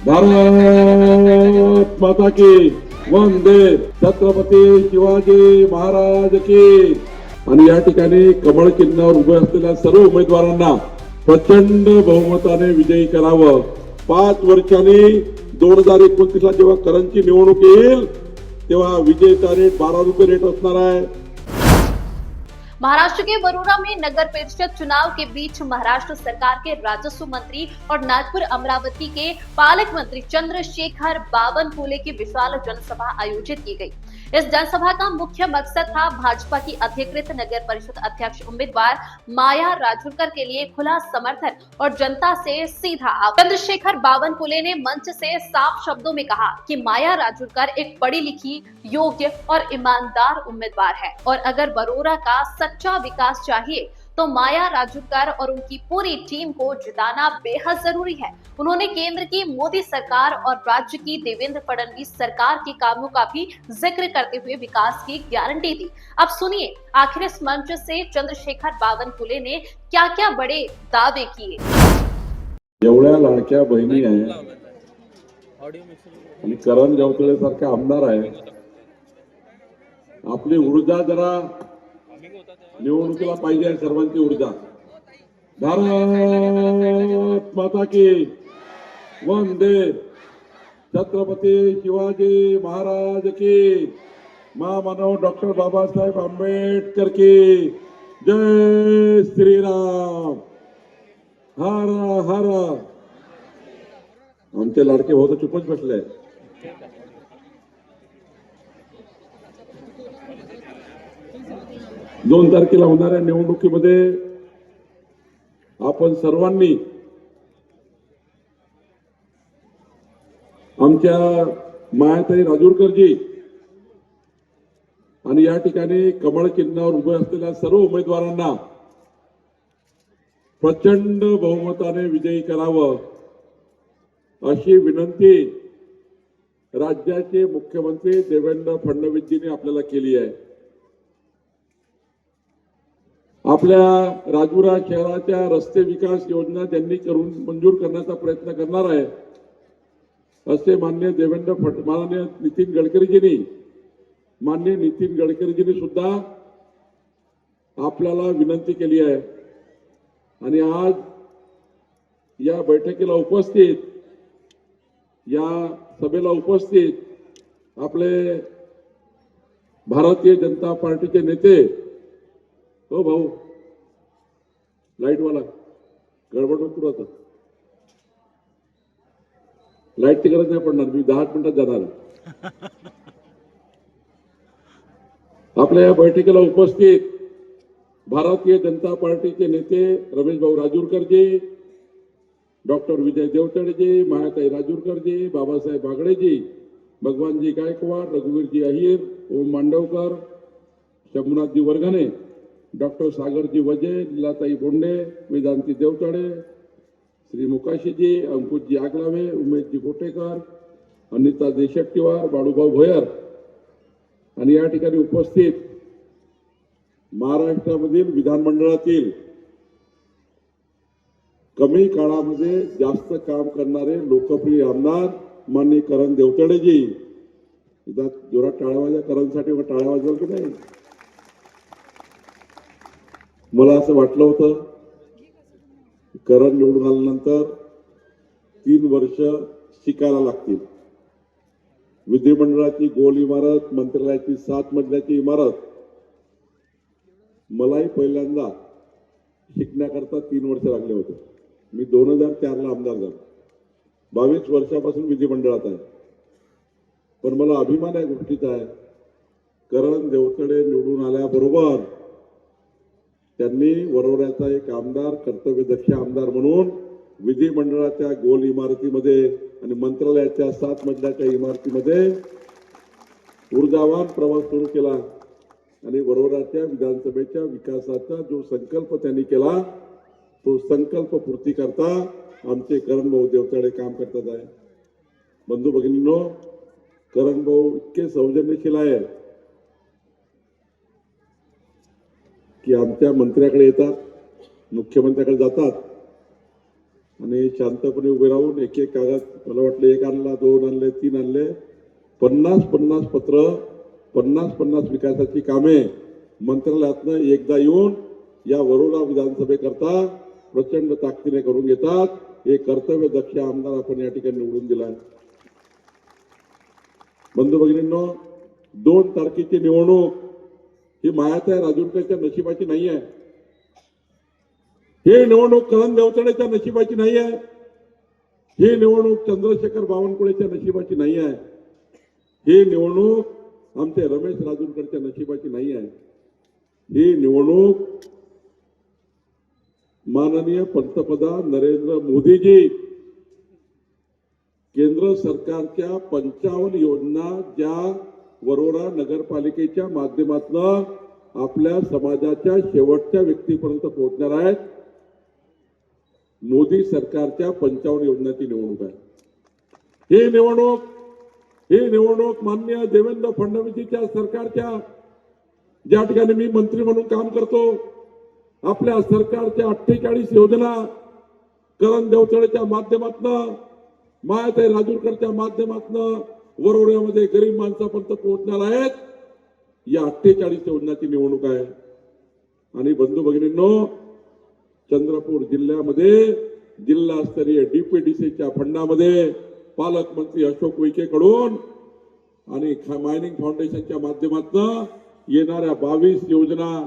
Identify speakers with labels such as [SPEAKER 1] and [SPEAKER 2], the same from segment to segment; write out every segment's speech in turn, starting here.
[SPEAKER 1] भारत माता की वंदे, छत्रपती शिवाजी महाराज की. आणि या ठिकाणी कमळ चिन्हावर उभे असलेल्या सर्व उमेदवारांना प्रचंड बहुमताने विजयी करावं. 5 वर्षांनी 2029ला जेव्हा करंजची निवडणूक येईल तेव्हा विजयचा रेट 12 रुपये रेट असणार आहे.
[SPEAKER 2] महाराष्ट्र के वरोरा में नगर परिषद चुनाव के बीच महाराष्ट्र सरकार के राजस्व मंत्री और नागपुर अमरावती के पालक मंत्री चंद्रशेखर बावनकुले की विशाल जनसभा आयोजित की गई। इस जनसभा का मुख्य मकसद था भाजपा की अधिकृत नगर परिषद अध्यक्ष उम्मीदवार माया राजूरकर के लिए खुला समर्थन और जनता से सीधा आवाज। चंद्रशेखर बावनकुले ने मंच से साफ शब्दों में कहा कि माया राजूरकर एक पढ़ी लिखी, योग्य और ईमानदार उम्मीदवार है और अगर वरोरा का सच्चा विकास चाहिए तो माया राजूरकर और उनकी पूरी टीम को जिताना बेहद जरूरी है। उन्होंने केंद्र की मोदी सरकार और राज्य की देवेंद्र फडणवीस सरकार के कामों का भी जिक्र करते हुए विकास की गारंटी दी। अब सुनिए आखिर इस मंच से चंद्रशेखर बावनकुले ने क्या क्या बड़े दावे किए।
[SPEAKER 1] एवढ्या लाडक्या बहिणी आहेत आणि करण गावतळे सारखे आमदार आहेत. आपली ऊर्जा जरा निवडणुकीला पाहिजे, सर्वांची ऊर्जा. भारत माता की वंदे, छत्रपती शिवाजी महाराज की. महामानव डॉक्टर बाबासाहेब आंबेडकर की जय श्रीराम. हर हर. आमचे लाडके भाऊ तर चुपच बसले. 2 तारखेला होणाऱ्या निवडणुकीमध्ये आपण सर्वांनी आमच्या मायाताई राजूरकरजी आणि या ठिकाणी कमळ चिन्हावर उभे असलेल्या सर्व उमेदवारांना प्रचंड बहुमताने विजयी करावं अशी विनंती राज्याचे मुख्यमंत्री देवेंद्र फडणवीसजींनी आपल्याला केली आहे. आपल्या राजुरा शहराच्या रस्ते विकास योजना त्यांनी करून मंजूर करण्याचा प्रयत्न करणार आहे असे माननीय माननीय नितीन गडकरीजींनी सुद्धा आपल्याला विनंती केली आहे. आणि आज या बैठकीला उपस्थित, या सभेला उपस्थित आपले भारतीय जनता पार्टीचे नेते, हो भाऊ लाईटवाला गडबड नको आता, लाईटची गरज नाही पडणार, मी 10 मिनिटात जाणार. आपल्या या बैठकीला उपस्थित भारतीय जनता पार्टीचे नेते रमेश भाऊ राजूरकरजी, डॉक्टर विजय देवतळेजी, मायाताई राजूरकरजी, बाबासाहेब बागडेजी, भगवानजी गायकवाड, रघुवीरजी अहिर, ओम मांडवकर, शंभूनाथजी वर्घने, डॉक्टर सागरजी वजे, लीलाताई बोंडे, वेदांती देवतळे, श्री मुकाशीजी, अंकुशजी आगलावे, उमेशजी गोटेकर, अनिता देशेट्टीवार, बाळूभाऊ भोयर आणि या ठिकाणी उपस्थित महाराष्ट्रामधील विधानमंडळातील कमी काळामध्ये जास्त काम करणारे लोकप्रिय आमदार माननीय करण देवतळेजी. जोरात टाळ्या वाजवा करणसाठी, टाळ्या वाजवा की नाही. मला असं वाटलं होतं करण निवडून आल्यानंतर 3 वर्ष शिकायला लागतील. विधिमंडळाची गोल इमारत, मंत्रालयाची 7 मजल्याची इमारत, मलाही पहिल्यांदा शिकण्याकरता 3 वर्ष लागले होते. मी 2004ला आमदार झालो, 22 वर्षापासून विधिमंडळात आहे. पण मला अभिमान या गोष्टीचा आहे, करण देवतळे निवडून आल्याबरोबर त्यांनी वरोऱ्याचा एक आमदार, कर्तव्यदक्ष आमदार म्हणून विधिमंडळाच्या गोल इमारतीमध्ये आणि मंत्रालयाच्या 7 मजल्याच्या इमारतीमध्ये ऊर्जावान प्रवास सुरू केला. आणि वरोऱ्याच्या विधानसभेच्या विकासाचा जो संकल्प त्यांनी केला तो संकल्प पूर्ती करता आमचे करण भाऊ देवतळे काम करतात आहे. बंधू भगिनींनो, करण भाऊ इतके सौजन्यशील आहे की आमच्या मंत्र्याकडे येतात, मुख्यमंत्र्याकडे जातात आणि शांतपणे उभे राहून एक एक कागद, मला वाटलं एक आणला, दोन आणले, तीन आणले, 50 पत्र, 50 विकासाची कामे मंत्रालयातनं एकदा येऊन या वरोरा विधानसभेकरता प्रचंड ताकदीने करून घेतात. हे कर्तव्य दक्ष आमदार आपण या ठिकाणी निवडून दिलाय. बंधू भगिनींनो, 2 तारखेची निवडणूक ही मायाताई राजूरकरच्या नशिबाची नाही आहे. ही निवडणूक करण देवतडेच्या नशिबाची नाही आहे. ही निवडणूक चंद्रशेखर बावनकुळेच्या नशिबाची नाही आहे. ही निवडणूक आमचे रमेश राजूरकरच्या नशिबाची नाही आहे. ही निवडणूक माननीय पंतप्रधान नरेंद्र मोदीजी केंद्र सरकारच्या 55 योजना ज्या वरोरा नगरपालिकेच्या माध्यमातून आपल्या समाजाच्या शेवटच्या व्यक्तीपर्यंत पोहोचणार आहेत, मोदी सरकारच्या 55 योजनांची निवडणूक आहे. ही निवडणूक माननीय देवेंद्र फडणवीसच्या सरकारच्या, ज्या ठिकाणी मी मंत्री म्हणून काम करतो, आपल्या सरकारच्या 48 योजना करण देवतडेच्या माध्यमातून, मायाताई राजूरकरच्या माध्यमातून वरोऱ्यामध्ये गरीब माणसापर्यंत पोहोचणार आहेत. या 48 योजनांची निवडणूक आहे. आणि बंधू भगिनींनो, चंद्रपूर जिल्ह्यामध्ये जिल्हास्तरीय डीपीडीसीच्या फंडामध्ये पालकमंत्री अशोक उईके कडून आणि मायनिंग फाउंडेशनच्या माध्यमातून येणाऱ्या 22 योजना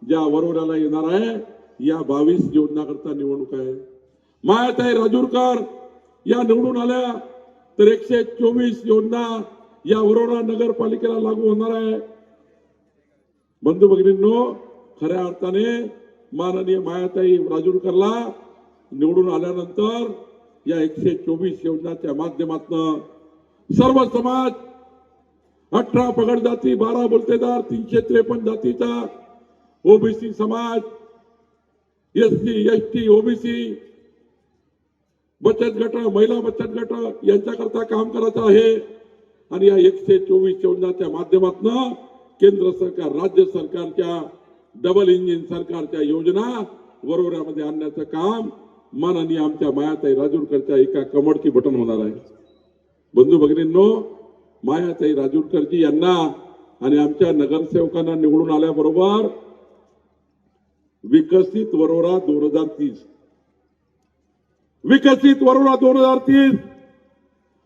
[SPEAKER 1] ज्या वरोऱ्याला येणार आहे, या 22 योजनाकरता निवडणूक आहे. मायाताई राजूरकर या निवडून आल्या तर 124 योजना या वरोरा नगरपालिकेला लागू होणार आहे. बंधू भगिनींनो, खऱ्या अर्थाने माननीय मायाताई राजूरकरला निवडून आल्यानंतर या 124 योजनाच्या माध्यमातून सर्व समाज, 18 पगड जाती, 12 बोलतेदार, 353 जातीचा ओबीसी समाज, एससी, एसटी, ओबीसी बचत गट, महिला बचत गट यांच्याकरता काम करायचं आहे. आणि या 124 योजनाच्या माध्यमातून केंद्र सरकार, राज्य सरकारच्या डबल इंजिन सरकारच्या योजना वरोऱ्यामध्ये आणण्याचं काम माननीय आमच्या मायाताई राजूरकरच्या एका कमळची बटन होणार आहे. बंधू भगिनींनो, मायाताई राजूरकरजी यांना आणि आमच्या नगरसेवकांना निवडून आल्याबरोबर विकसित वरोरा 2030, विकसित वरोरा 2030,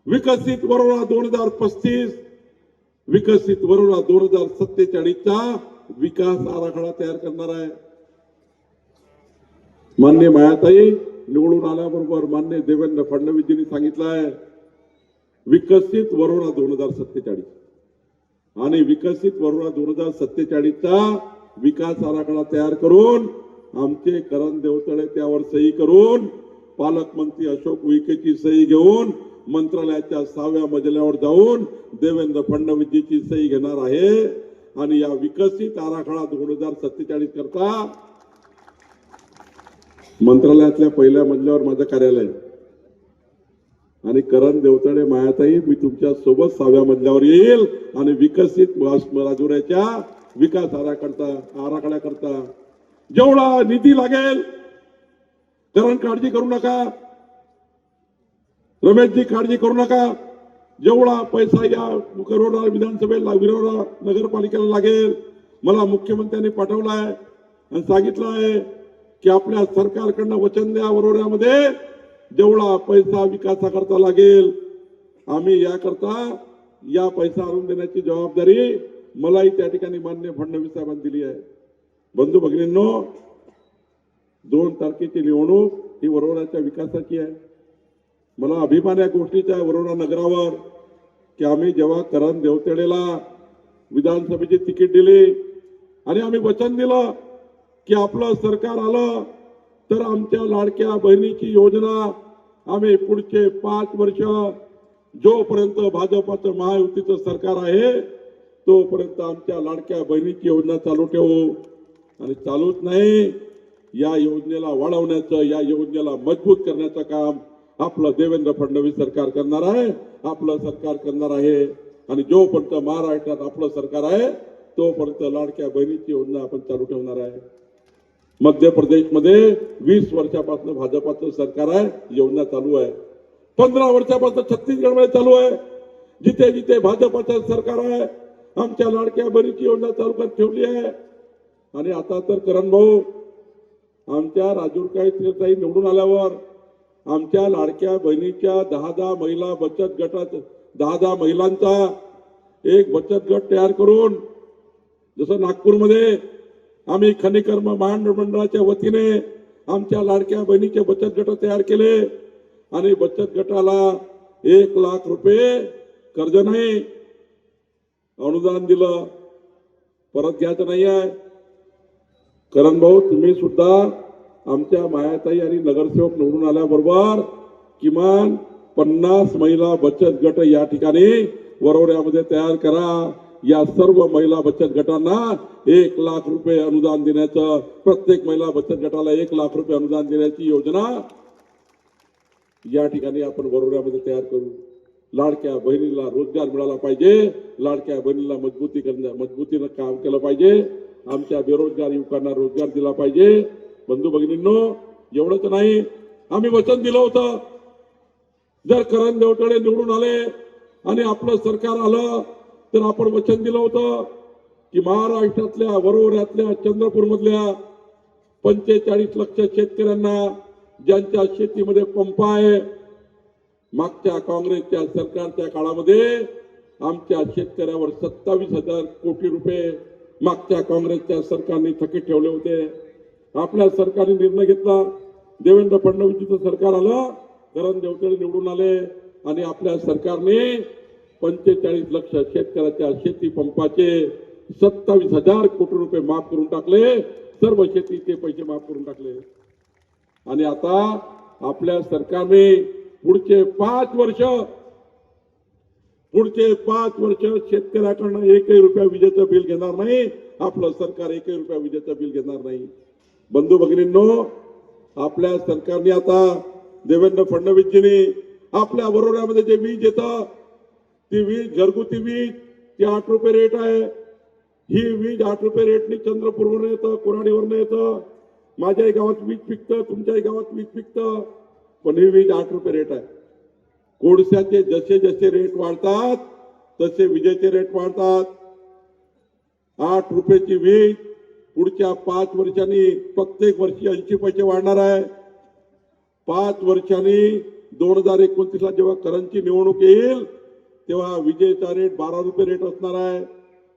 [SPEAKER 1] विकसित वरोरा 2035, विकसित वरोरा 2047चा विकास आराखडा तयार करणार आहे. माननीय मायाताई निवडून आल्याबरोबर माननीय देवेंद्र फडणवीसजींनी सांगितलं आहे, विकसित वरोरा 2047 आणि विकसित वरोरा 2047चा विकास आराखडा तयार करून आमचे करण देवतळे त्यावर सही करून पालकमंत्री अशोक उईकेची सही घेऊन मंत्रालयाच्या 6व्या मजल्यावर जाऊन देवेंद्र फडणवीसजीची सही घेणार आहे. आणि या विकसित आराखडा 2047 करता मंत्रालयातल्या पहिल्या मजल्यावर माझं कार्यालय आहे. आणि करण देवतळे, मायाताई, मी तुमच्या सोबत 6व्या मजल्यावर येईल आणि विकसित राजूरच्या विकास आराखड्याकरता जेवढा निधी लागेल, करण काळजी करू नका, रमेशजी काळजी करू नका, जेवढा पैसा या वरोरा विधानसभेला, वरोरा नगरपालिकेला लागेल, मला मुख्यमंत्र्यांनी पाठवलाय आणि सांगितलं आहे की आपल्या सरकारकडनं वचन द्या, वरोऱ्यामध्ये जेवढा पैसा विकासाकरता लागेल, आम्ही याकरता या पैसा आणून देण्याची जबाबदारी मलाही त्या ठिकाणी माननीय फडणवीस साहेबांनी दिली आहे. बंधू भगिनींनो, 2 तारखेची निवडणूक ही वरोऱ्याच्या विकासाची आहे. मला अभिमान या गोष्टीचा आहे वरोरा नगरावर की आम्ही जेव्हा करण देवतडेला विधानसभेची तिकीट दिली आणि आम्ही वचन दिलं की आपलं सरकार आलं तर आमच्या लाडक्या बहिणीची योजना आम्ही पुढचे 5 वर्ष, जोपर्यंत भाजपाचं महायुतीचं सरकार आहे तोपर्यंत आमच्या लाडक्या बहिणीची योजना चालू ठेवू. आणि चालूच नाही, या योजनेला वाढवण्याचं, या योजनेला मजबूत करण्याचं काम आपलं देवेंद्र फडणवीस सरकार करणार आहे, आपलं सरकार करणार आहे. आणि जोपर्यंत महाराष्ट्रात आपलं सरकार आहे तोपर्यंत लाडक्या बहिणीची योजना आपण चालू ठेवणार आहे. मध्य प्रदेशमध्ये 20 वर्षापासून भाजपाचं सरकार आहे, योजना चालू आहे. 15 वर्षापासून छत्तीसगडमध्ये चालू आहे. जिथे जिथे भाजपाचं सरकार आहे, आमच्या लाडक्या बहिणीची योजना चालू कर ठेवली आहे. आणि आता तर करण भाऊ, आमच्या राजूरकाई निवडून आल्यावर आमच्या लाडक्या बहिणीच्या 10 महिला बचत गटात 10 महिलांचा एक बचत गट तयार करून, जसं नागपूरमध्ये आम्ही खनिकर्म महामंडळाच्या वतीने आमच्या लाडक्या बहिणीचे बचत गट तयार केले आणि बचत गटाला 1 लाख रुपये कर्ज नाही, अनुदान दिलं. परत घ्यायचं नाही आहे. करण भाऊ, तुम्ही सुद्धा आमच्या मायाताई आणि नगरसेवक निवडून आल्याबरोबर किमान 50 महिला बचत गट या ठिकाणी वरोऱ्यामध्ये तयार करा. या सर्व महिला बचत गटांना 1 लाख रुपये अनुदान देण्याचं, प्रत्येक महिला बचत गटाला 1 लाख रुपये अनुदान देण्याची योजना या ठिकाणी आपण वरोऱ्यामध्ये तयार करू. लाडक्या बहिणीला रोजगार मिळाला पाहिजे, लाडक्या बहिणीला मजबूतीनं काम केलं पाहिजे, आमच्या बेरोजगार युवकांना रोजगार दिला पाहिजे. बंधू भगिनींनो, एवढंच नाही, आम्ही वचन दिलं होतं, जर करण देवतळे निवडून आले आणि आपलं सरकार आलं तर आपण वचन दिलं होतं की महाराष्ट्रातल्या वरोऱ्यातल्या चंद्रपूरमधल्या 45 लक्ष शेतकऱ्यांना ज्यांच्या शेतीमध्ये पंप आहे, मागच्या काँग्रेसच्या सरकारच्या काळामध्ये आमच्या शेतकऱ्यावर 27,000 कोटी रुपये मागच्या काँग्रेसच्या सरकारने थकीत ठेवले होते. आपल्या सरकारने निर्णय घेतला, देवेंद्र फडणवीसचं सरकार आलं, करण देवतळे निवडून आले आणि आपल्या सरकारने 45 लक्ष शेतकऱ्याच्या शेती पंपाचे 27,000 कोटी रुपये माफ करून टाकले. सर्व शेतीचे पैसे माफ करून टाकले. आणि आता आपल्या सरकारने पुढचे 5 वर्ष शेतकऱ्याकडनं 1 रुपया विजेचं बिल घेणार नाही. आपलं सरकार 1 रुपया विजेचं बिल घेणार नाही. बंधू भगिनींनो, आपल्या सरकारने आता देवेंद्र फडणवीसजींनी आपल्या वरोऱ्यामध्ये जे वीज येतं, ती वीज घरगुती वीज, ती 8 रुपये रेट आहे. ही वीज 8 रुपये रेटनी चंद्रपूरवरून येतं, कोराडीवरून येतं. माझ्याही गावात वीज पिकतं, तुमच्याही गावात वीज पिकतं, पण ही वीज 8 रुपये रेट आहे. कोळशाचे जसे जसे रेट वाढतात तसे विजेचे रेट वाढतात. 8 रुपयाची वीज पुढच्या 5 वर्षांनी प्रत्येक वर्षी 80 पैसे वाढणार आहे. 5 वर्षांनी 2029ला जेव्हा करणची निवडणूक येईल तेव्हा विजेचा रेट 12 रुपये रेट असणार आहे.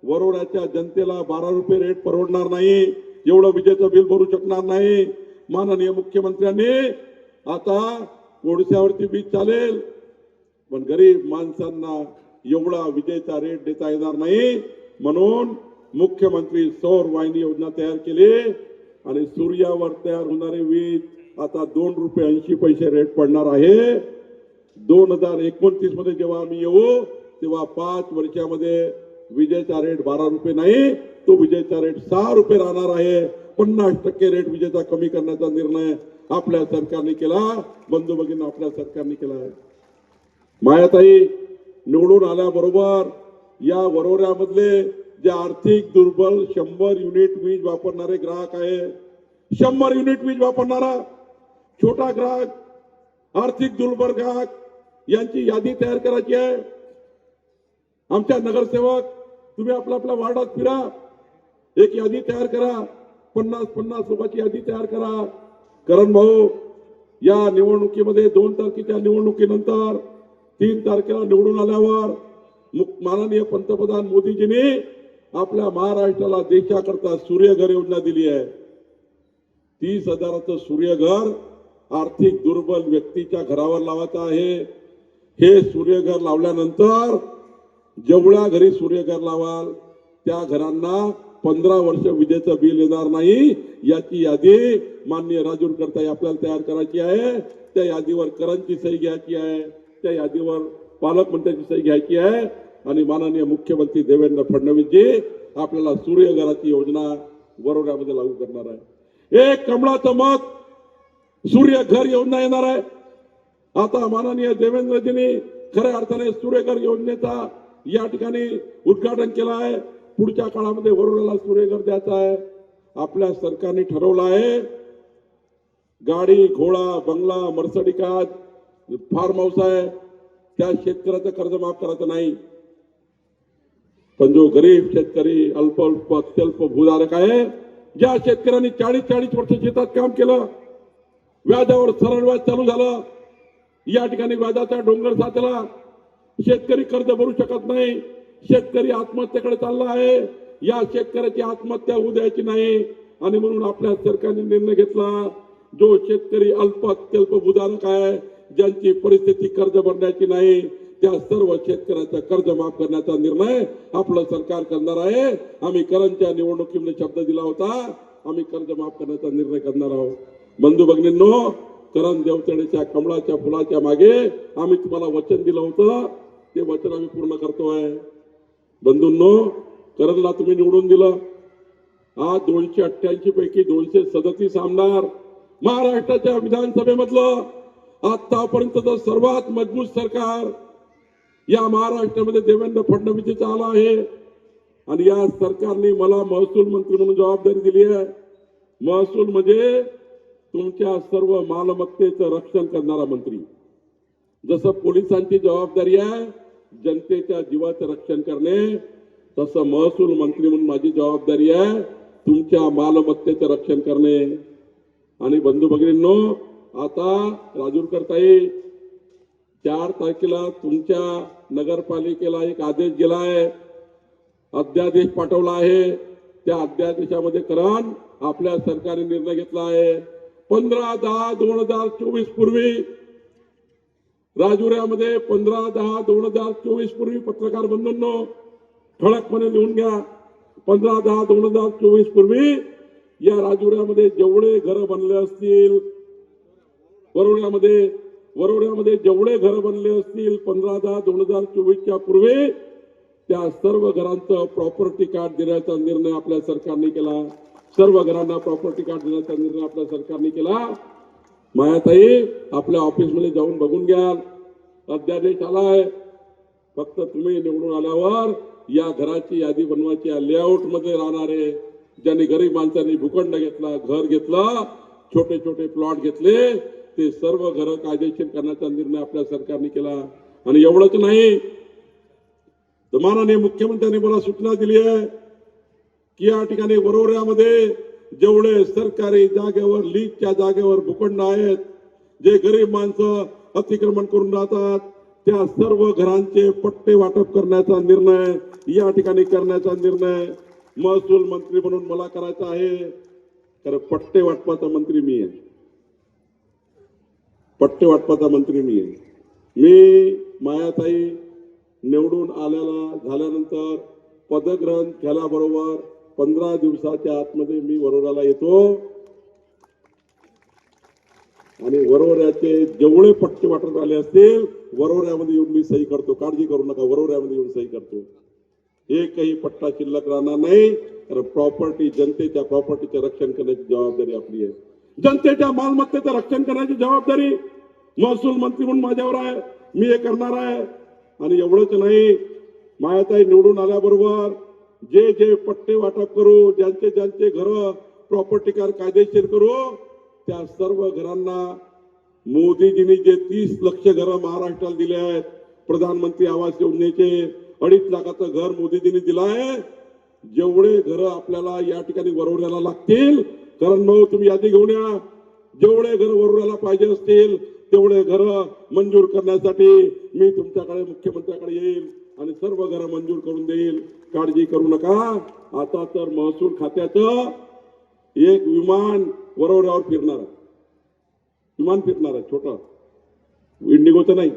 [SPEAKER 1] वरोऱ्याच्या जनतेला 12 रुपये रेट परवडणार नाही, एवढं विजेचं बिल भरू शकणार नाही. माननीय मुख्यमंत्र्यांनी आता कोळशावरती वीज चालेल, पण गरीब माणसांना एवढा विजेचा रेट देता येणार नाही. म्हणून मुख्यमंत्री सौर वाहिनी योजना तयार केली आणि सूर्यावर तयार होणारी वीज आता 2 रुपये 80 पैसे रेट पडणार आहे. 2029 मध्ये जेव्हा आम्ही येऊ तेव्हा 5 वर्षामध्ये विजेचा रेट 12 रुपये नाही, तो विजेचा रेट 6 रुपये राहणार आहे. 50% रेट विजेचा कमी करण्याचा निर्णय आपल्या सरकारने केला. बंधू भगिनी, आपल्या सरकारने केला आहे. मायाताई निवडून आल्याबरोबर या वरोऱ्यामधले जे आर्थिक दुर्बल 100 युनिट वीज वापरणारे ग्राहक आहे, 100 युनिट वीज वापरणारा छोटा ग्राहक, आर्थिक दुर्बल ग्राहक यांची यादी तयार करायची आहे. आमच्या नगरसेवक, तुम्ही आपल्या वार्डात फिरा, एक यादी तयार करा, 50 लोकांची यादी तयार करा. करण भाऊ, या निवडणुकीमध्ये 2 तारखेच्या निवडणुकीनंतर 3 तारखेला निवडून आल्यावर माननीय पंतप्रधान मोदीजींनी आपल्या महाराष्ट्राला देशाकरता सूर्यघर योजना दिली आहे. 30,000चं सूर्यघर आर्थिक दुर्बल व्यक्तीच्या घरावर लावायचं आहे. हे सूर्यघर लावल्यानंतर जेवढ्या घरी सूर्यघर लावाल त्या घरांना 15 वर्ष विजेचं बिल येणार नाही. याची यादी माननीय राजूरकरताई आपल्याला तयार करायची आहे. त्या यादीवर करणची सही घ्यायची आहे, त्या यादीवर पालकमंत्र्यांची सही घ्यायची आहे आणि माननीय मुख्यमंत्री देवेंद्र फडणवीसजी आपल्याला सूर्यघराची योजना वरोऱ्यामध्ये लागू करणार आहे. 1 कमळाचं मत सूर्यघर योजना येणार आहे. आता माननीय देवेंद्रजींनी खऱ्या अर्थाने सूर्यघर योजनेचा या ठिकाणी उद्घाटन केलं आहे. पुढच्या काळामध्ये वरोऱ्याला सूर्यघर द्यायचं आहे. आपल्या सरकारने ठरवलं आहे गाडी घोडा बंगला मर्सडी कार फार्म हाऊस आहे त्या शेतकऱ्याचं कर्ज माफ करायचं नाही. पण जो गरीब शेतकरी अल्प अल्प अत्यल्प भूधारक आहे ज्या शेतकऱ्यांनी 40-40 वर्ष शेतात काम केलं व्याजावर सरळ व्याज चालू झालं या ठिकाणी व्याजाचा डोंगर साचला शेतकरी कर्ज भरू शकत नाही शेतकरी आत्महत्येकडे चालला आहे या शेतकऱ्याची आत्महत्या होऊ द्यायची नाही आणि म्हणून आपल्या सरकारने निर्णय घेतला जो शेतकरी अल्प अत्यल्प भूधारक आहे ज्यांची परिस्थिती कर्ज भरण्याची नाही त्या सर्व शेतकऱ्याचं कर्ज माफ करण्याचा निर्णय आपलं सरकार करणार आहे. आम्ही करंजच्या निवडणुकीमध्ये शब्द दिला होता आम्ही कर्ज माफ करण्याचा निर्णय करणार आहोत. बंधू भगिनींनो करण देवतळेच्या कमळाच्या फुलाच्या मागे आम्ही तुम्हाला वचन दिलं होतं ते वचन आम्ही पूर्ण करतोय. बंधूंनो करणला तुम्ही निवडून दिलं आज 288 पैकी 237 आमदार महाराष्ट्राच्या विधानसभेमधलं आतापर्यंतचं सर्वात मजबूत सरकार या महाराष्ट्रामध्ये देवेंद्र फडणवीसचं आलं आहे आणि या सरकारने मला महसूल मंत्री म्हणून जबाबदारी दिली आहे. महसूल म्हणजे तुमच्या सर्व मालमत्तेचं रक्षण करणारा मंत्री. जसं पोलिसांची जबाबदारी आहे जनतेच्या जीवाचं रक्षण करणे तसं महसूल मंत्री म्हणून माझी जबाबदारी आहे तुमच्या मालमत्तेचं रक्षण करणे. आणि बंधू भगिनींनो आता राजूरकर ताई 4 तारखेला तुमच्या नगरपालिकेला एक आदेश गेला आहे अध्यादेश पाठवला आहे त्या अध्यादेशामध्ये करण आपल्या सरकारने निर्णय घेतला आहे 15/10/2024 पूर्वी राजुऱ्यामध्ये 15/10/2024 पूर्वी पत्रकार बंधूंनो ठळकपणे लिहून घ्या 15/10/2024 पूर्वी या राजुऱ्यामध्ये जेवढे घर बनले असतील वरोऱ्यामध्ये जेवढे घर बनले असतील 15/10/2024 पूर्वी त्या सर्व घरांचं प्रॉपर्टी कार्ड देण्याचा निर्णय आपल्या सरकारने केला. सर्व घरांना प्रॉपर्टी कार्ड देण्याचा निर्णय आपल्या सरकारने केला. मायाताई आपल्या ऑफिसमध्ये जाऊन बघून घ्या अध्यादेश आलाय. फक्त तुम्ही निवडून आल्यावर या घराची यादी बनवायची या लेआउट मध्ये राहणारे ज्यांनी गरीब माणसांनी भूखंड घेतला घर घेतला छोटे छोटे प्लॉट घेतले ते सर्व घर कायदेशीर करण्याचा निर्णय आपल्या सरकारने केला. आणि एवढंच नाही तर माननीय मुख्यमंत्र्यांनी मला सूचना दिली आहे की या ठिकाणी वरोऱ्यामध्ये जेवढे सरकारी जागेवर लीजच्या जागेवर भूखंड आहेत जे गरीब माणसं अतिक्रमण करून राहतात त्या सर्व घरांचे पट्टे वाटप करण्याचा निर्णय या ठिकाणी करण्याचा निर्णय महसूल मंत्री म्हणून मला करायचा आहे. कारण पट्टे वाटपाचा मंत्री मी आहे. पट्टे वाटपाचा मंत्री मी आहे. मी मायाताई निवडून झाल्यानंतर पदग्रहण केल्याबरोबर 15 दिवसाच्या आतमध्ये मी वरोऱ्याला येतो आणि वरोऱ्याचे जेवढे पट्टे वाटप आले असतील वरोऱ्यामध्ये येऊन मी सही करतो. काळजी करू नका वरोऱ्यामध्ये येऊन सही करतो. एकही पट्टा शिल्लक राहणार नाही. कारण प्रॉपर्टी जनतेच्या प्रॉपर्टीचं रक्षण करण्याची जबाबदारी आपली आहे. जनतेच्या मालमत्तेचं रक्षण करण्याची जबाबदारी महसूल मंत्री म्हणून माझ्यावर आहे. मी हे करणार आहे. आणि एवढंच नाही मायाताई निवडून आल्याबरोबर जे जे पट्टे वाटप करू ज्यांचे ज्यांचे घर प्रॉपर्टी कार कायदेशीर करू त्या सर्व घरांना मोदीजींनी जे 30 लक्ष घरं महाराष्ट्राला दिले आहेत प्रधानमंत्री आवास योजनेचे 2.5 लाखाचं घर मोदीजींनी दिलं आहे. जेवढे घर आपल्याला या ठिकाणी वरोऱ्याला लागतील करण भाऊ तुम्ही यादी घेऊन या जेवढे घर वरोऱ्याला पाहिजे असतील तेवढे घर मंजूर करण्यासाठी मी तुमच्याकडे मुख्यमंत्र्याकडे येईल आणि सर्व घर मंजूर करून देईल. काळजी करू नका. आता तर महसूल खात्याचं एक विमान वरोऱ्यावर फिरणार आहे. विमान फिरणार आहे छोटं इंडिगोचं नाही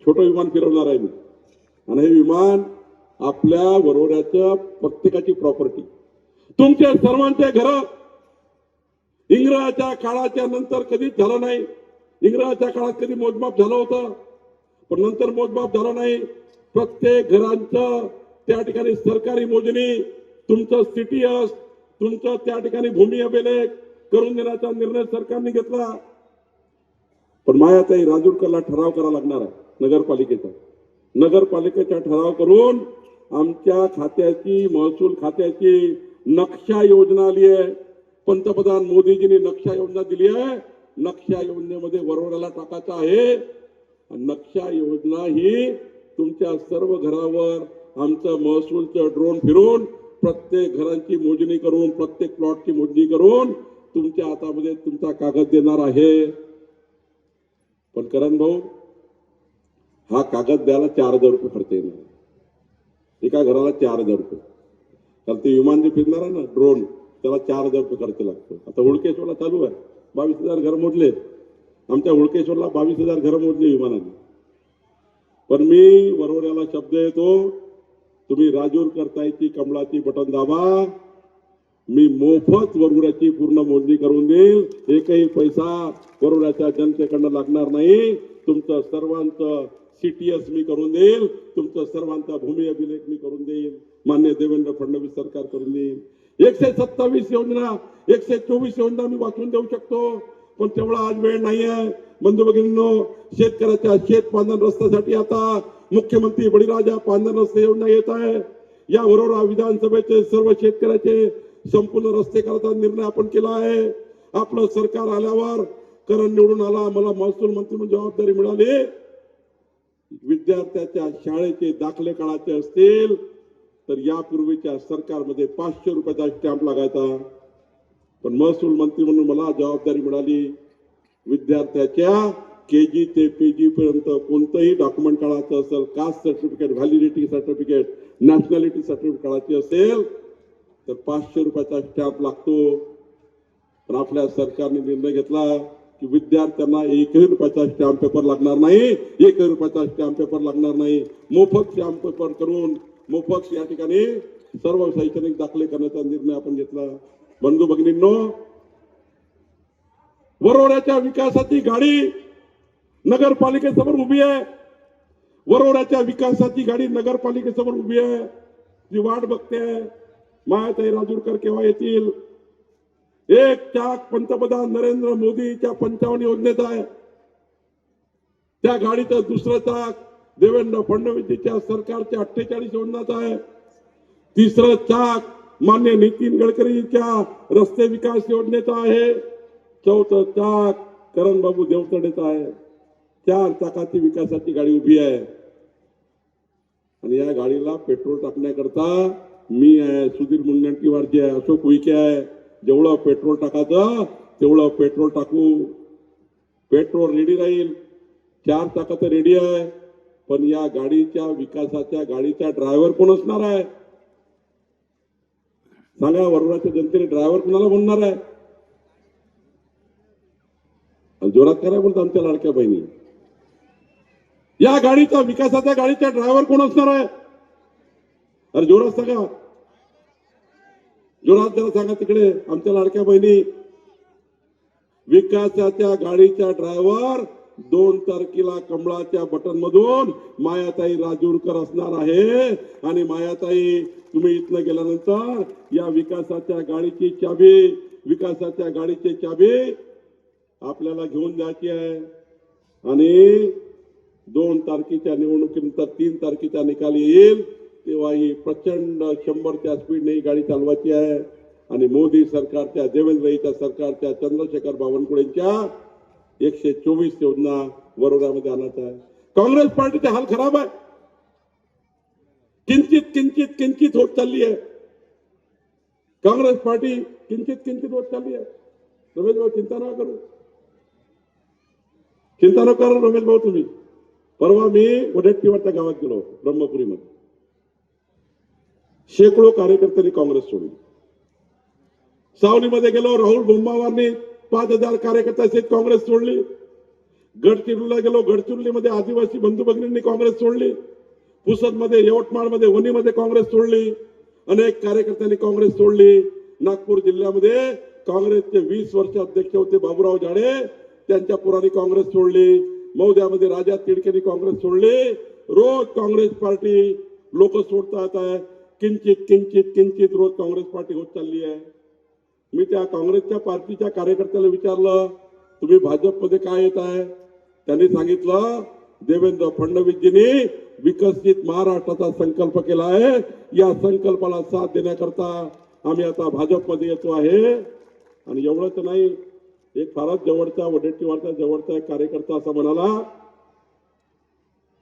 [SPEAKER 1] छोटं विमान फिरवणार आहे मी. आणि हे विमान आपल्या वरोऱ्याचं प्रत्येकाची प्रॉपर्टी तुमच्या सर्वांचे घर इंग्रजाच्या काळाच्या नंतर कधीच झालं नाही. इंग्रजाच्या काळात कधी मोजमाप झालं होतं पण नंतर मोजमाप झालं नाही. प्रत्येक घरांचं त्या ठिकाणी सरकारी मोजणी तुमचं CTS तुमचं त्या ठिकाणी भूमी अभिलेख करून देण्याचा निर्णय सरकारने घेतला. पण मायाताई राजूरकरला ठराव करावा लागणार आहे नगरपालिकेचा ठराव करून आमच्या खात्याची महसूल खात्याची नक्षा योजना आली आहे. पंतप्रधान मोदीजींनी नक्षा योजना दिली आहे. नक्षा योजनेमध्ये वरोऱ्याला टाकायचं आहे. नक्षा योजना ही तुमच्या सर्व घरावर आमचं महसूलचं ड्रोन फिरून प्रत्येक घरांची मोजणी करून प्रत्येक प्लॉटची मोजणी करून तुमच्या हातामध्ये तुमचा कागद देणार आहे. पण करण भाऊ, हा कागद द्यायला 4,000 रुपये खर्च येणार. एका घराला 4,000 रुपये. कारण ते विमान जे फिरणार आहे ना ड्रोन, त्याला 4,000 रुपये खर्च लागतो. आता हुडकेश्वरला चालू आहे, 22,000 घर मोजले. आमच्या हुडकेश्वरला 22,000 घर मोजले विमानाने. पण मी वरोऱ्याला शब्द येतो, तुम्ही राजूरकर ताईची कमळाची बटन दाबा, मी मोफत वरोऱ्याची पूर्ण मोजणी करून देईल. एकही पैसा वरोऱ्याच्या जनतेकडनं लागणार नाही. तुमचं सर्वांचं CTS मी करून देईल. तुमचं सर्वांचा भूमी अभिलेख मी करून देईल. मान्य देवेंद्र फडणवीस सरकार करून देईल. 127 योजना 124 योजना मी वाचून देऊ शकतो, पण तेवढा आज वेळ नाही आहे. बंधू भगिनींनो, शेतकऱ्याच्या शेत पांधन रस्त्यासाठी आता मुख्यमंत्री बळीराजा पांधन रस्ते योजना येत आहे. या वरोरा विधानसभेचे सर्व शेतकऱ्याचे संपूर्ण रस्ते करायचा निर्णय आपण केला आहे. आपलं सरकार आल्यावर करण निवडून आला, मला महसूल मंत्री म्हणून जबाबदारी मिळाली. विद्यार्थ्याच्या शाळेचे दाखले काढायचे असतील तर यापूर्वीच्या सरकारमध्ये 500 रुपयाचा स्टॅम्प लागायचा. पण महसूल मंत्री म्हणून मला जबाबदारी मिळाली. विद्यार्थ्याच्या KG ते PG पर्यंत कोणतंही डॉक्युमेंट काढायचं असेल, caste certificate, validity certificate, nationality certificate काढायची असेल तर 500 रुपयाचा स्टॅम्प लागतो. पण आपल्या सरकारने निर्णय घेतला की विद्यार्थ्यांना 1 रुपयाचा स्टॅम्प पेपर लागणार नाही. 1 रुपयाचा स्टॅम्प पेपर लागणार नाही. मोफत स्टॅम्प पेपर करून मोफत या ठिकाणी सर्व शैक्षणिक दाखले करण्याचा निर्णय आपण घेतला. बंधू भगिनींनो, वरोऱ्याच्या विकासाची गाडी नगरपालिकेसमोर उभी आहे. वरोऱ्याच्या विकासाची गाडी नगरपालिकेसमोर उभी आहे. ती वाट बघते. मायाताई राजूरकर केव्हा येतील. एक चाक पंतप्रधान नरेंद्र मोदीच्या 55 योजनेचा आहे. त्या गाडीचं दुसरं चाक देवेंद्र फडणवीसच्या सरकारच्या 48 योजनाचा आहे. तिसरं चाक मान्य नितीन गडकरींच्या रस्ते विकास योजनेचा आहे. चौथं चाक करण बाबू देवतडेचा आहे. 4 चाकाची विकासाची गाडी उभी आहे. आणि या गाडीला पेट्रोल टाकण्याकरता मी आहे, सुधीर मुनगंटीवारजी आहे, अशोक उईके आहे. जेवढं पेट्रोल टाकायचं तेवढं पेट्रोल टाकू. पेट्रोल रेडी राहील. 4 चाकाचं रेडी आहे. पण या गाडीच्या विकासाच्या गाडीचा ड्रायव्हर कोण असणार आहे सांगा. वरोऱ्याच्या जनतेने ड्रायव्हर कोणाला म्हणणार आहे. जोरात करा बोलतो आमच्या लाडक्या बहिणी. या गाडीचा विकासाच्या गाडीचा ड्रायव्हर कोण असणार आहे. अरे जोरात सांगा, जोरात जरा सांगा तिकडे आमच्या लाडक्या बहिणी. विकासाच्या गाडीचा ड्रायव्हर 2 तारखेला कमळाच्या बटन मधून मायाताई राजूरकर असणार आहे. आणि मायाताई, तुम्ही इथनं गेल्यानंतर या विकासाच्या गाडीची चाबी, विकासाच्या गाडीची चाबी आपल्याला घेऊन जायची आहे. आणि 2 तारखेच्या निवडणुकीनंतर 3 तारखेचा निकाल येईल तेव्हा ही प्रचंड 100च्या स्पीडने ही गाडी चालवायची आहे. आणि मोदी सरकारच्या, देवेंद्रजीच्या सरकारच्या, चंद्रशेखर बावनकुळेंच्या 124 योजना वरोऱ्यामध्ये आणायचं आहे. काँग्रेस पार्टीचा हाल खराब आहे. किंचित किंचित किंचित होत चालली आहे. काँग्रेस पार्टी किंचित किंचित होत चालली आहे. रमेश भाऊ चिंता नका करू, चिंता नका करू रमेश भाऊ तुम्ही. परवा मी वडेट्टीवारच्या गावात गेलो, ब्रह्मपुरीमध्ये. शेकडो कार्यकर्त्यांनी काँग्रेस सोडली. सावलीमध्ये गेलो, राहुल बोंबावारनी 5,000 कार्यकर्त्यांची काँग्रेस सोडली. गडचिरोलीला गेलो, गडचिरोलीमध्ये आदिवासी बंधू भगिनींनी काँग्रेस सोडली. पुसदमध्ये, यवतमाळमध्ये, वणीमध्ये काँग्रेस सोडली. अनेक कार्यकर्त्यांनी काँग्रेस सोडली. नागपूर जिल्ह्यामध्ये काँग्रेसचे 20 वर्ष अध्यक्ष होते बाबूराव जाडे, त्यांच्या पुराणी काँग्रेस सोडली. मौद्यामध्ये राजा तिडकेनी काँग्रेस सोडली. रोज काँग्रेस पार्टी लोक सोडतात आहे. किंचित किंचित किंचित रोज काँग्रेस पार्टी होत चालली आहे. मी त्या काँग्रेसच्या पार्टीच्या कार्यकर्त्याला विचारलं, तुम्ही भाजपमध्ये काय येत आहे. त्यांनी सांगितलं, देवेंद्र फडणवीसजींनी विकसित महाराष्ट्राचा संकल्प केला आहे. या संकल्पाला साथ देण्याकरता आम्ही आता भाजपमध्ये येतो आहे. आणि एवढंच नाही, एक फारच जवळचा वडेट्टीवारचा जवळचा एक कार्यकर्ता असा म्हणाला,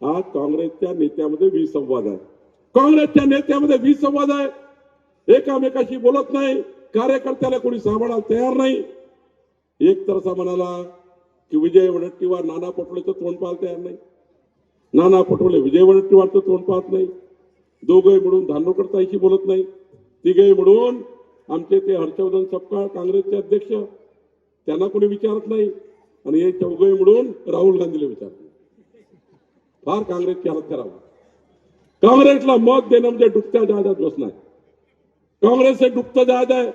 [SPEAKER 1] हा काँग्रेसच्या नेत्यामध्ये विसंवाद आहे. काँग्रेसच्या नेत्यामध्ये विसंवाद आहे, एकामेकाशी बोलत नाही, कार्यकर्त्याला कोणी सांभाळायला तयार नाही. एक तर असा म्हणाला की विजय वडेट्टीवार नाना पटोलेचं तोंड पाहायला तयार नाही, नाना पटोले विजय वडेट्टीवारचं तोंड पाहत नाही, दोघे मिळून धानोरकर ताईशी बोलत नाही, तिघे मिळून आमचे ते हर्षवर्धन सपकाळ काँग्रेसचे अध्यक्ष त्यांना कोणी विचारत नाही, आणि हे चौघे मिळून राहुल गांधीला विचारत. फार काँग्रेसची हालत खराब. काँग्रेसला मत देणं म्हणजे डुबत्या जहाजात बसणार. काँग्रेस हे डुबतं जहाज आहे,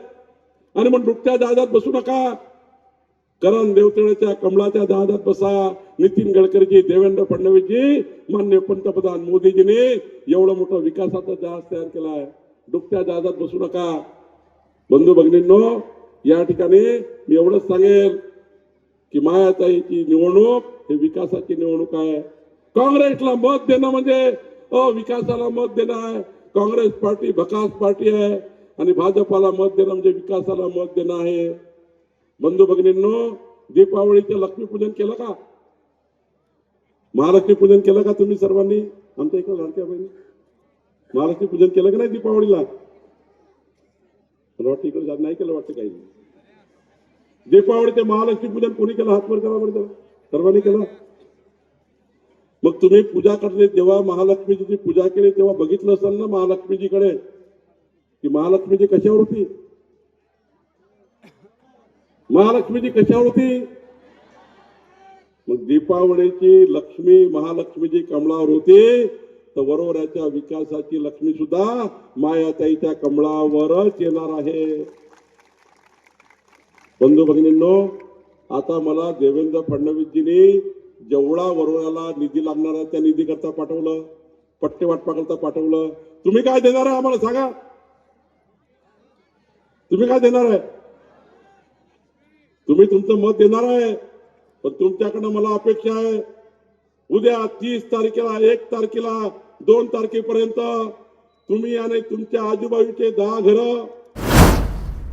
[SPEAKER 1] आणि मग डुबत्या जहाजात बसू नका. करण देवतळ्याच्या कमळाच्या जहाजात बसा. नितीन गडकरीजी, देवेंद्र फडणवीसजी, माननीय पंतप्रधान मोदीजींनी एवढं मोठं विकासाचं जहाज तयार केलं आहे. डुबत्या जहाजात बसू नका. बंधू भगिनींनो, या ठिकाणी मी एवढंच सांगेल की मायाताईची निवडणूक ही विकासाची निवडणूक आहे. काँग्रेसला मत देणं म्हणजे विकासाला मत देणं आहे. काँग्रेस पार्टी भकास पार्टी आहे, आणि भाजपाला मत देणं म्हणजे विकासाला मत देणं आहे. बंधू भगिनींनो, दीपावलीचं लक्ष्मीपूजन केलं का? महालक्ष्मी पूजन केलं का तुम्ही सर्वांनी? आमच्या इकडे लाडक्या बहिणी महालक्ष्मी पूजन केलं का नाही दीपावलीला? मला वाटतं इकडे नाही केलं वाटतं काही. दीपावलीचे महालक्ष्मी पूजन कोणी केलं? हातवर करा बरं. सर्वांनी केलं. मग तुम्ही पूजा करते जेव्हा महालक्ष्मीची पूजा केली तेव्हा बघितलं असेल ना महालक्ष्मीजीकडे की महालक्ष्मीजी कशावर होती? महालक्ष्मीजी कशावर होती? मग दीपावलीची लक्ष्मी महालक्ष्मीजी कमळावर होती, तर वरोऱ्याच्या विकासाची लक्ष्मी सुद्धा मायाताईच्या कमळावरच येणार आहे. बंधू भगिनींनो, आता मला देवेंद्र फडणवीसजींनी जेवढा वरोऱ्याला निधी लागणार आहे त्या निधी करता पाठवलं, पट्टे वाटपाकरता पाठवलं. तुम्ही काय देणार आहे आम्हाला सांगा? तुम्ही काय देणार आहे? तुम्ही तुमचं मत देणार आहे, पण तुमच्याकडनं मला अपेक्षा आहे उद्या 30 तारखेला, 1 तारखेला, 2 तारखेपर्यंत तुम्ही आणि तुमच्या आजूबाजूचे 10 घरं.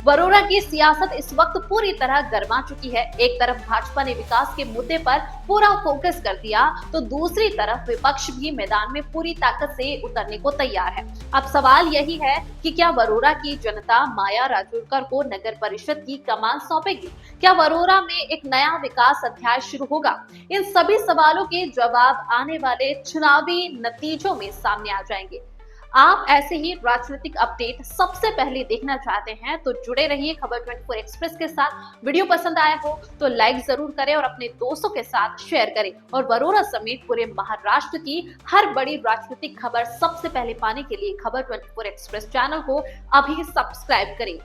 [SPEAKER 2] वरोरा की सियासत इस वक्त पूरी तरह गर्मा चुकी है। एक तरफ भाजपा ने विकास के मुद्दे पर पूरा फोकस कर दिया, तो दूसरी तरफ विपक्ष भी मैदान में पूरी ताकत से उतरने को तैयार है। अब सवाल यही है कि क्या वरोरा की जनता माया राजूरकर को नगर परिषद की कमान सौंपेगी? क्या वरोरा में एक नया विकास अध्याय शुरू होगा? इन सभी सवालों के जवाब आने वाले चुनावी नतीजों में सामने आ जाएंगे। आप ऐसे ही राजनीतिक अपडेट सबसे पहले देखना चाहते हैं तो जुड़े रहिए खबर 24 एक्सप्रेस के साथ। वीडियो पसंद आया हो तो लाइक जरूर करें और अपने दोस्तों के साथ शेयर करें, और वरोरा समेत पूरे महाराष्ट्र की हर बड़ी राजनीतिक खबर सबसे पहले पाने के लिए खबर 24 एक्सप्रेस चैनल को अभी सब्सक्राइब करें।